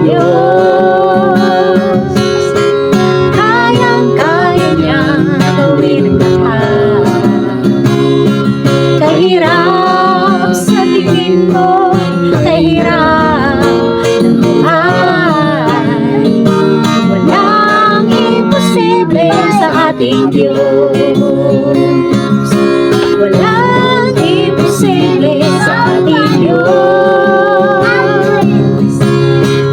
Diyos. Kayang-kaya niya gawin ang lahat. Kahirap sa tingin mo, kahirap ng buhay, walang imposible sa ating Diyos. Walang imposible sa ating Diyos.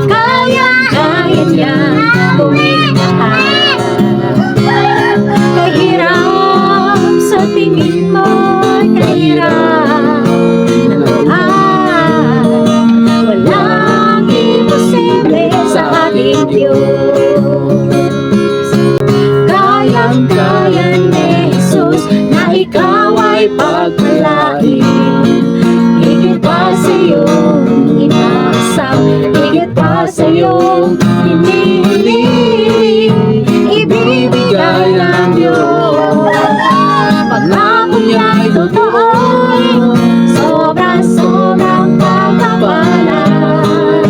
Kayang-kaya niya gawin ang lahat. Kahirap sa tingin mo, kahirap ng buhay, walang imposible sa ating Diyos. Kayang-kaya ni Jesus na ikaw ay pagpalain. Higit pa sa iyong inaasam, higit pa sa iyong hinihiling, ibibigay ng Diyos. Pagkako niya'y totoo, sobra-sobrang pagpapalay.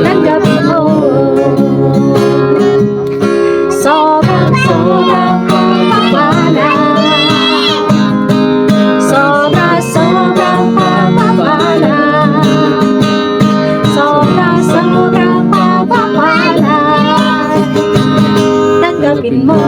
Tanggapin mo, sobra-sobrang pagpapalay. Sobra-sobrang pagpapalay. Sobra-sobrang pagpapalay. Tanggapin mo.